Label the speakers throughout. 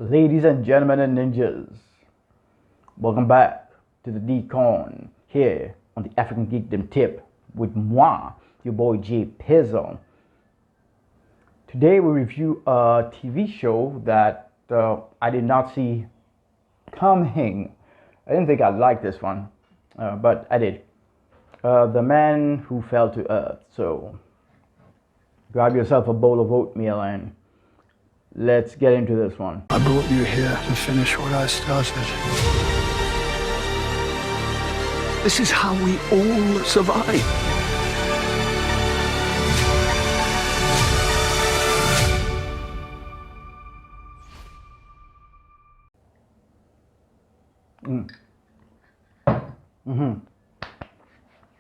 Speaker 1: Ladies and gentlemen and ninjas, welcome back to the Decon here on the African Geekdom Tip with moi, your boy J Pizzo. Today we review a TV show that I did not see coming. I didn't think I'd like this one, but I did. The Man Who Fell to Earth. So grab yourself a bowl of oatmeal and let's get into this one.
Speaker 2: I brought you here to finish what I started. This is how we all survive.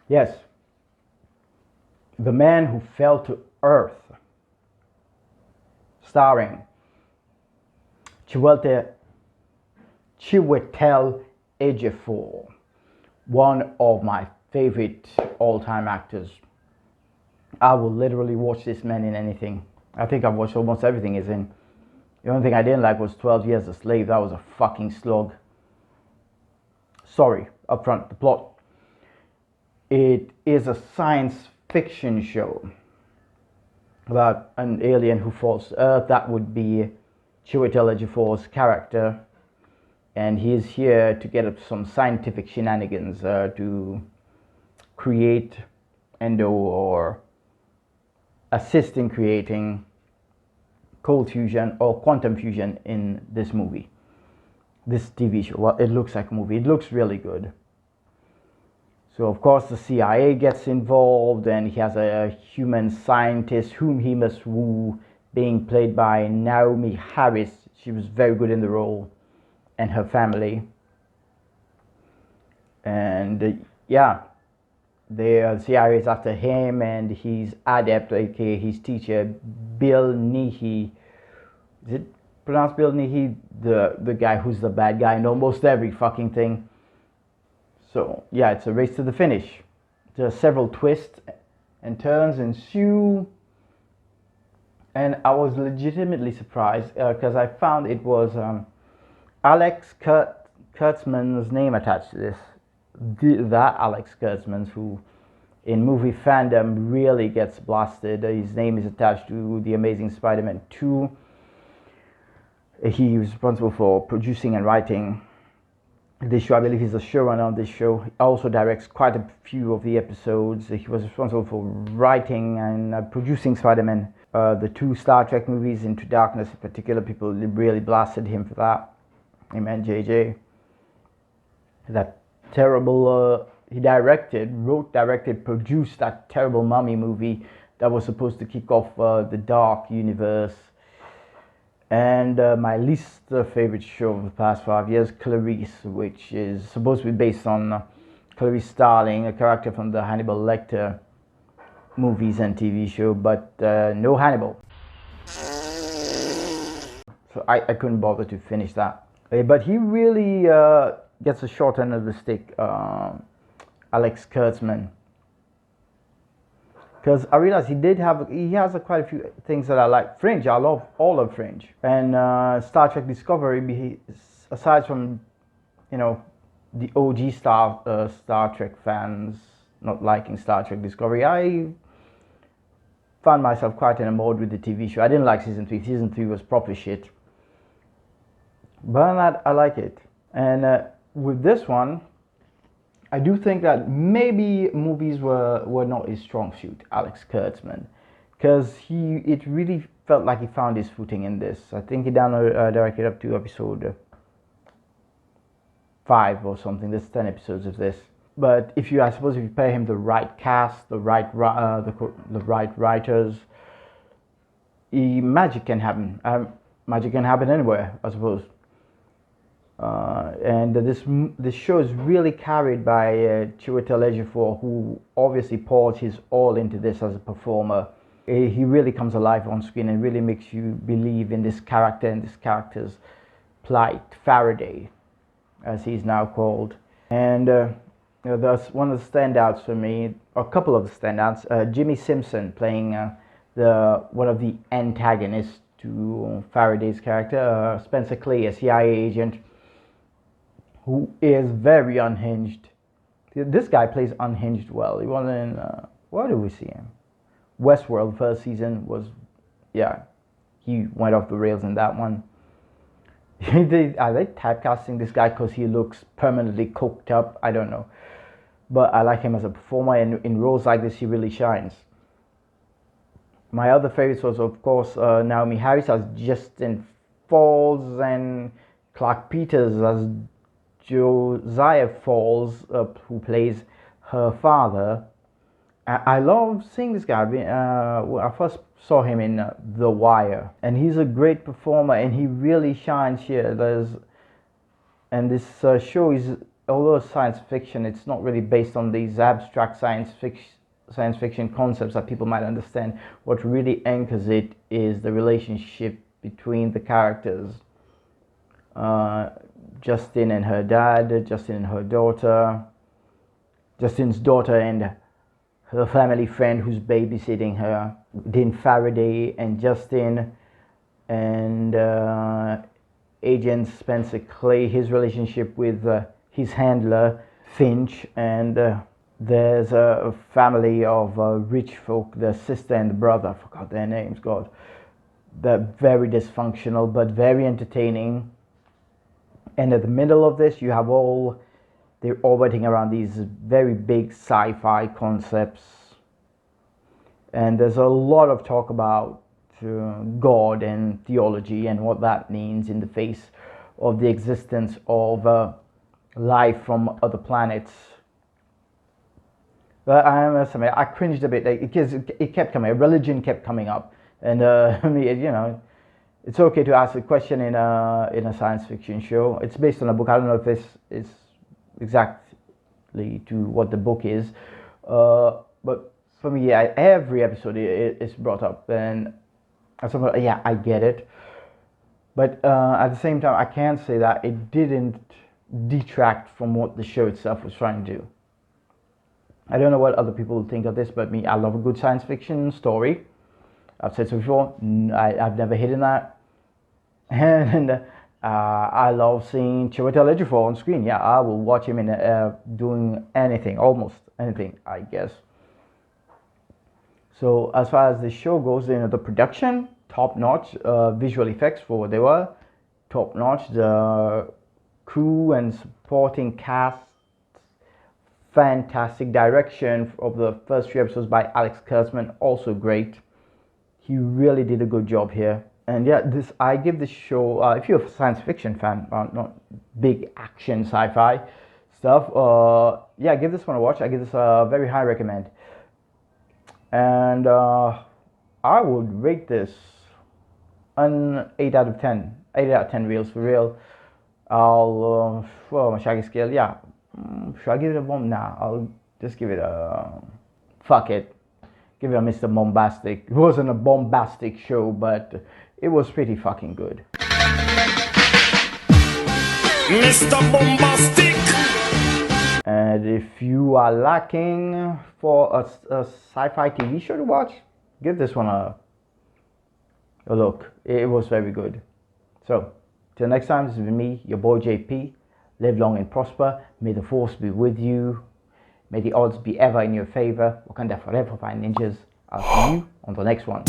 Speaker 1: Yes. The Man Who Fell to Earth. Starring Chiwetel Ejiofor, one of my favorite all-time actors. I will literally watch this man in anything. I think I've watched almost everything he's in. The only thing I didn't like was 12 Years a Slave. That was a fucking slog. Sorry, up front, the plot. It is a science fiction show about an alien who falls to Earth. That would be Chiwetel Ejiofor's character, and he's here to get up some scientific shenanigans to create or assist in creating cold fusion or quantum fusion in this movie, this TV show. Well, it looks like a movie. It looks really good. So of course the CIA gets involved, and he has a human scientist whom he must woo, being played by Naomie Harris. She was very good in the role, and her family. And yeah, the CIA is after him and his adept, aka his teacher, Bill Nighy. Is it pronounced Bill Nighy? The guy who's the bad guy in almost every fucking thing. So yeah, it's a race to the finish. There are several twists and turns ensue, and I was legitimately surprised because I found it was Alex Kurtzman's name attached to this. That Alex Kurtzman, who in movie fandom really gets blasted. His name is attached to The Amazing Spider-Man 2. He was responsible for producing and writing this show. I believe he's a showrunner on this show. He also directs quite a few of the episodes. He was responsible for writing and producing Spider-Man, the 2 Star Trek movies, Into Darkness in particular. People really blasted him for that. Him and JJ. That terrible, he wrote, directed, produced that terrible Mummy movie that was supposed to kick off the Dark Universe. And my least favorite show of the past 5 years, Clarice, which is supposed to be based on Clarice Starling, a character from the Hannibal Lecter movies and TV show, but no Hannibal. So I couldn't bother to finish that. But he really gets a short end of the stick, Alex Kurtzman. Because I realized he has quite a few things that I like. Fringe, I love all of Fringe. And Star Trek Discovery, aside from, the OG Star Trek fans not liking Star Trek Discovery, I found myself quite enamored with the TV show. I didn't like season 3. Season 3 was proper shit. But other than that, I like it. And with this one, I do think that maybe movies were not his strong suit, Alex Kurtzman, because it really felt like he found his footing in this. I think he directed up to episode 5 or something. There's 10 episodes of this. But if you pay him the right cast, the right writers, magic can happen. Magic can happen anywhere, I suppose. And this show is really carried by Chiwetel Ejiofor, who obviously pours his all into this as a performer. He really comes alive on screen and really makes you believe in this character and this character's plight, Faraday, as he's now called. And that's one of the standouts for me, or a couple of the standouts. Jimmy Simpson playing one of the antagonists to Faraday's character, Spencer Clay, a CIA agent who is very unhinged. This guy plays unhinged well. He was in, where did we see him? Westworld first season was, yeah, he went off the rails in that one. Are they typecasting this guy because he looks permanently coked up? I don't know. But I like him as a performer, and in roles like this, he really shines. My other favorites was, of course, Naomi Harris as Justin Falls and Clark Peters as Josiah Falls, who plays her father. I love seeing this guy. I first saw him in The Wire, and he's a great performer, and he really shines here. This show is, although science fiction, it's not really based on these abstract science fiction concepts that people might understand. What really anchors it is the relationship between the characters. Justin and her dad, Justin and her daughter, Justin's daughter and her family friend who's babysitting her, Dean Faraday and Justin, and Agent Spencer Clay, his relationship with his handler, Finch, and there's a family of rich folk, the sister and the brother, I forgot their names, God. They're very dysfunctional, but very entertaining. And at the middle of this, you have they're orbiting around these very big sci-fi concepts. And there's a lot of talk about God and theology and what that means in the face of the existence of life from other planets. But I must admit, I cringed a bit because it kept coming. Religion kept coming up, and I mean, it's okay to ask a question in a science fiction show. It's based on a book. I don't know if this is exactly to what the book is, but for me, every episode is brought up, and yeah, I get it. But at the same time, I can't say that it didn't detract from what the show itself was trying to do. I don't know what other people think of this, but me, I love a good science fiction story. I've said so before. I've never hidden that. And I love seeing Chiwetel Ejiofor on screen. Yeah, I will watch him in doing anything, almost anything, I guess. So as far as the show goes, the production, top notch. Visual effects, for what they were, top notch. The crew and supporting cast, fantastic. Direction of the first few episodes by Alex Kurtzman, also great. He really did a good job here. And yeah, I give this show, if you're a science fiction fan, not big action sci-fi stuff, yeah, give this one a watch. I give this a very high recommend. And I would rate this an 8 out of 10. 8 out of 10 reels for real. I'll, well, my Shaggy scale, yeah. Should I give it a bomb? Nah, I'll just give it a, fuck it. Give it a Mr. Bombastic. It wasn't a bombastic show, but it was pretty fucking good.
Speaker 2: Mr. Bombastic!
Speaker 1: And if you are lacking for a sci-fi TV show to watch, give this one a look. It was very good. So, till next time, this is me, your boy JP. Live long and prosper. May the force be with you. May the odds be ever in your favor. Wakanda forever, fine ninjas. I'll see you on the next one.